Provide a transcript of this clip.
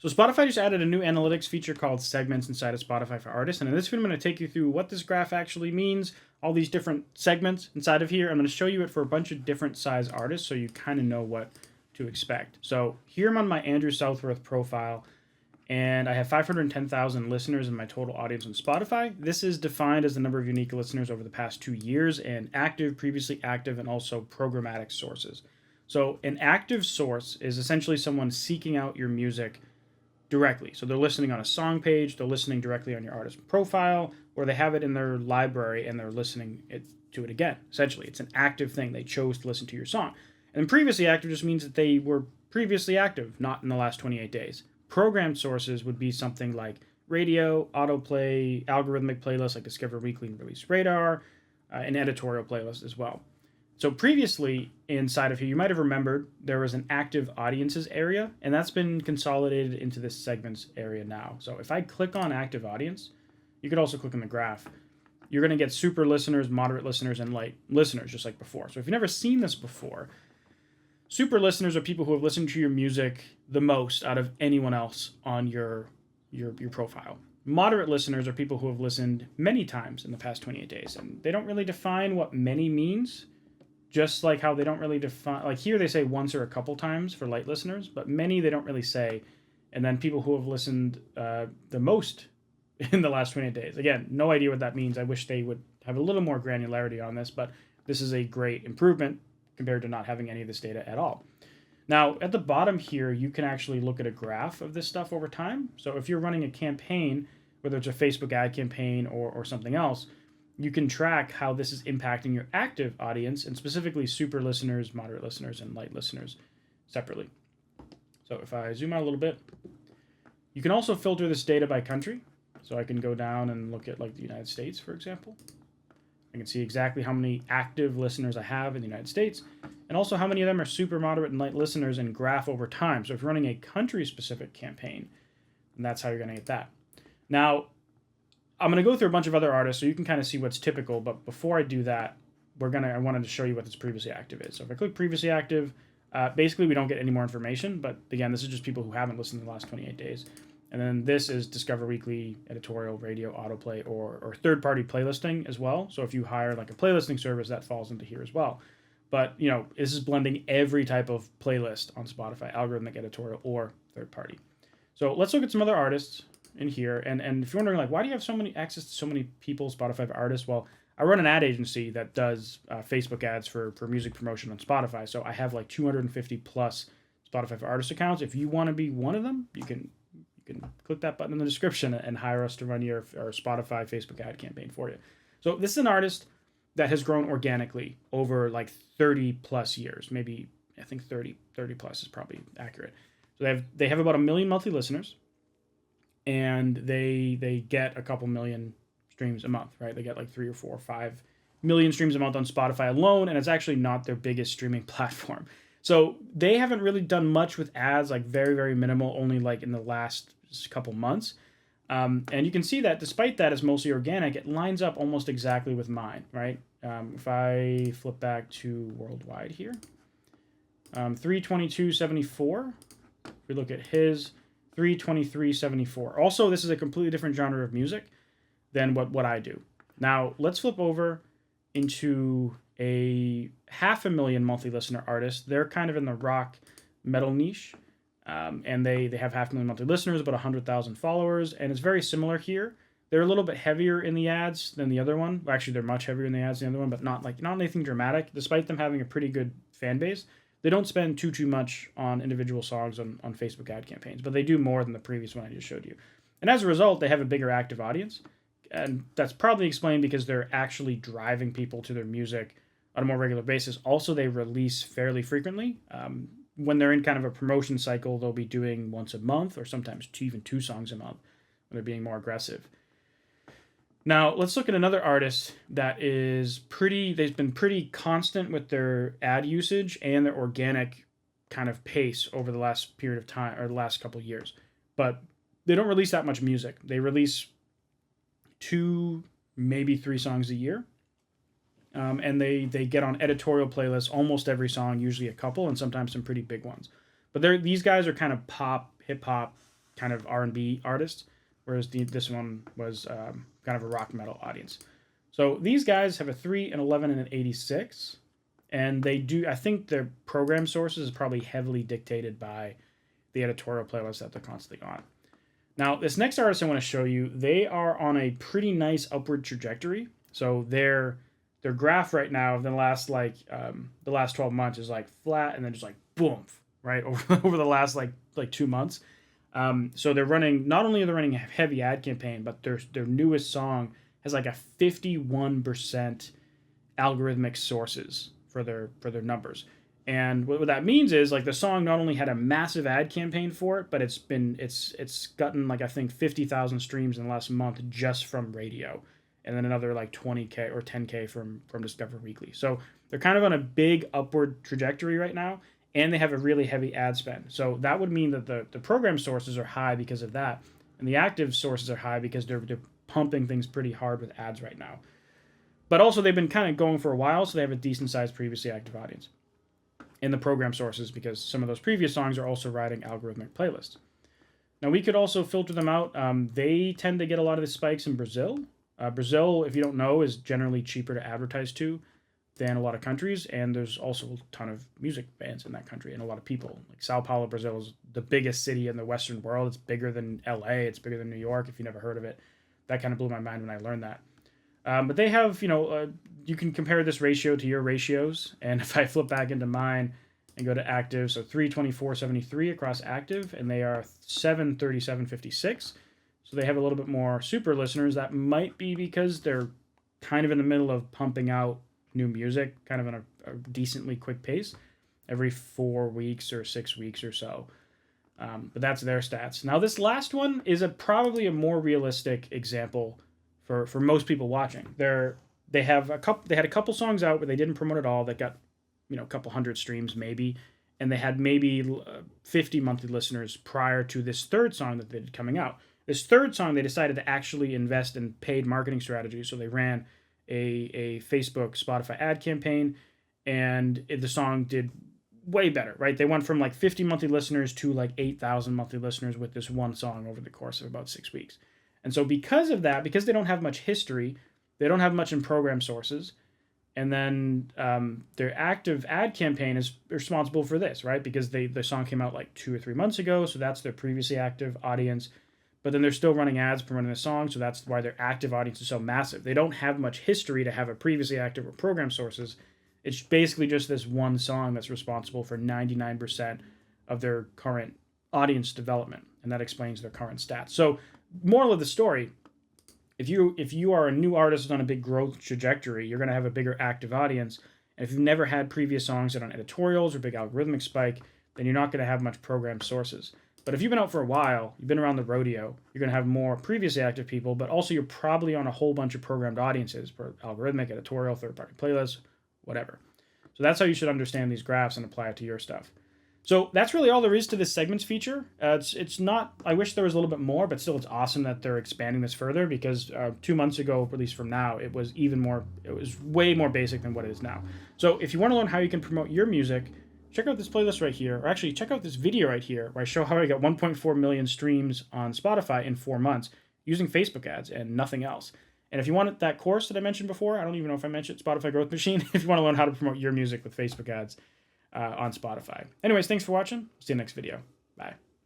So Spotify just added a new analytics feature called segments inside of Spotify for Artists. And in this video, I'm going to take you through what this graph actually means, all these different segments inside of here. I'm going to show you it for a bunch of different size artists so you kind of know what to expect. So here I'm on my Andrew Southworth profile, and I have 510,000 listeners in my total audience on Spotify. This is defined as the number of unique listeners over the past 2 years, and active, previously active, and also programmatic sources. So an active source is essentially someone seeking out your music directly. So they're listening on a song page, they're listening directly on your artist profile, or they have it in their library and they're listening to it again. Essentially, it's an active thing. They chose to listen to your song. And previously active just means that they were previously active, not in the last 28 days. Programmed sources would be something like radio, autoplay, algorithmic playlists like Discover Weekly and Release Radar, and editorial playlists as well. So previously inside of here, you might have remembered there was an active audiences area, and that's been consolidated into this segments area now. So if I click on active audience, you could also click on the graph. You're going to get super listeners, moderate listeners, and light listeners, just like before. So if you've never seen this before, super listeners are people who have listened to your music the most out of anyone else on your profile. Moderate listeners are people who have listened many times in the past 28 days, and they don't really define what many means. Just like how they don't really define, like here they say once or a couple times for light listeners, but many they don't really say. And then people who have listened the most in the last 28 days. Again, no idea what that means. I wish they would have a little more granularity on this, but this is a great improvement compared to not having any of this data at all. Now, at the bottom here, you can actually look at a graph of this stuff over time. So if you're running a campaign, whether it's a Facebook ad campaign or something else, you can track how this is impacting your active audience, and specifically super listeners, moderate listeners, and light listeners separately. So if I zoom out a little bit, you can also filter this data by country. So I can go down and look at like the United States, for example. I can see exactly how many active listeners I have in the United States, and also how many of them are super moderate and light listeners, and graph over time. So if you're running a country-specific campaign, then that's how you're going to get that. Now, I'm going to go through a bunch of other artists so you can kind of see what's typical, but before I do that, I wanted to show you what this previously active is. So if I click previously active, basically we don't get any more information, but again, this is just people who haven't listened in the last 28 days. And then this is Discover Weekly, editorial, radio, autoplay, or third-party playlisting as well. So if you hire like a playlisting service, that falls into here as well. But, you know, this is blending every type of playlist on Spotify, algorithmic, editorial, or third-party. So let's look at some other artists in here, and if you're wondering like why do you have so many access to so many people, Spotify artists, well, I run an ad agency that does Facebook ads for music promotion on Spotify, so I have like 250 plus Spotify for Artists accounts. If you want to be one of them, you can click that button in the description and hire us to run your Spotify Facebook ad campaign for you. So this is an artist that has grown organically over like 30 plus years, maybe I think 30 plus is probably accurate. So they have about 1 million monthly listeners, and they get a couple million streams a month, right? They get like 3 or 4 or 5 million streams a month on Spotify alone, and it's actually not their biggest streaming platform. So they haven't really done much with ads, like very, very minimal, only like in the last couple months. And you can see that despite that, it's mostly organic. It lines up almost exactly with mine, right? If I flip back to worldwide here, 322.74. If we look at his, 323.74. Also, this is a completely different genre of music than what I do. Now, let's flip over into a 500,000 monthly listener artist. They're kind of in the rock metal niche, and they have 500,000 monthly listeners, about 100,000 followers, and it's very similar here. They're a little bit heavier in the ads than the other one. Well, actually, they're much heavier in the ads than the other one, but not anything dramatic. Despite them having a pretty good fan base, they don't spend too much on individual songs on Facebook ad campaigns, but they do more than the previous one I just showed you. And as a result, they have a bigger active audience. And that's probably explained because they're actually driving people to their music on a more regular basis. Also, they release fairly frequently. When they're in kind of a promotion cycle, they'll be doing once a month or sometimes even 2 songs a month when they're being more aggressive. Now, let's look at another artist that they've been pretty constant with their ad usage and their organic kind of pace over the last period of time, or the last couple of years. But they don't release that much music. They release 2, maybe 3 songs a year. And they get on editorial playlists almost every song, usually a couple, and sometimes some pretty big ones. But these guys are kind of pop, hip-hop, kind of R&B artists, whereas this one was kind of a rock metal audience. So these guys have a 3, an 11, and an 86. And they do, I think their program sources is probably heavily dictated by the editorial playlist that they're constantly on. Now, this next artist I want to show you, they are on a pretty nice upward trajectory. So their graph right now of the last the last 12 months is like flat and then just like boom, right over the last like 2 months. So they're running, not only are they running a heavy ad campaign, but their newest song has like a 51% algorithmic sources for their numbers. And what that means is like the song not only had a massive ad campaign for it, but it's gotten like I think 50,000 streams in the last month just from radio, and then another like 20K or 10K from Discover Weekly. So they're kind of on a big upward trajectory right now, and they have a really heavy ad spend. So that would mean that the program sources are high because of that, and the active sources are high because they're pumping things pretty hard with ads right now. But also they've been kind of going for a while, so they have a decent sized previously active audience in the program sources because some of those previous songs are also riding algorithmic playlists. Now we could also filter them out. They tend to get a lot of the spikes in Brazil. Brazil, if you don't know, is generally cheaper to advertise to than a lot of countries, and there's also a ton of music bands in that country and a lot of people. Like Sao Paulo, Brazil is the biggest city in the Western world. It's bigger than LA. It's bigger than New York, if you never heard of it. That kind of blew my mind when I learned that. But they have, you can compare this ratio to your ratios. And if I flip back into mine and go to active, so 324.73 across active, and they are 737.56. So they have a little bit more super listeners. That might be because they're kind of in the middle of pumping out new music, kind of in a decently quick pace, every 4 weeks or 6 weeks or so. But that's their stats. Now, this last one is probably a more realistic example for most people watching. They had a couple songs out where they didn't promote at all that got a couple hundred streams maybe, and they had maybe 50 monthly listeners prior to this third song that they did coming out. This third song they decided to actually invest in paid marketing strategies, so they ran a Facebook Spotify ad campaign, and the song did way better, right? They went from like 50 monthly listeners to like 8,000 monthly listeners with this one song over the course of about 6 weeks. And so because of that, because they don't have much history, they don't have much in program sources, and then their active ad campaign is responsible for this, right? Because the song came out like 2 or 3 months ago, so that's their previously active audience. But then they're still running ads promoting the song, so that's why their active audience is so massive. They don't have much history to have a previously active or program sources. It's basically just this one song that's responsible for 99% of their current audience development, and that explains their current stats. So, moral of the story, if you are a new artist on a big growth trajectory, you're going to have a bigger active audience. And if you've never had previous songs that are on editorials or big algorithmic spike, then you're not going to have much program sources. But if you've been out for a while, you've been around the rodeo, you're going to have more previously active people, but also you're probably on a whole bunch of programmed audiences for algorithmic, editorial, third-party playlists, whatever. So that's how you should understand these graphs and apply it to your stuff. So that's really all there is to this segments feature. It's not, I wish there was a little bit more, but still it's awesome that they're expanding this further because 2 months ago, at least from now, it was way more basic than what it is now. So if you want to learn how you can promote your music, check out this playlist right here, or actually check out this video right here where I show how I got 1.4 million streams on Spotify in 4 months using Facebook ads and nothing else. And if you want that course that I mentioned before, I don't even know if I mentioned Spotify Growth Machine, if you want to learn how to promote your music with Facebook ads on Spotify. Anyways, thanks for watching. See you next video. Bye.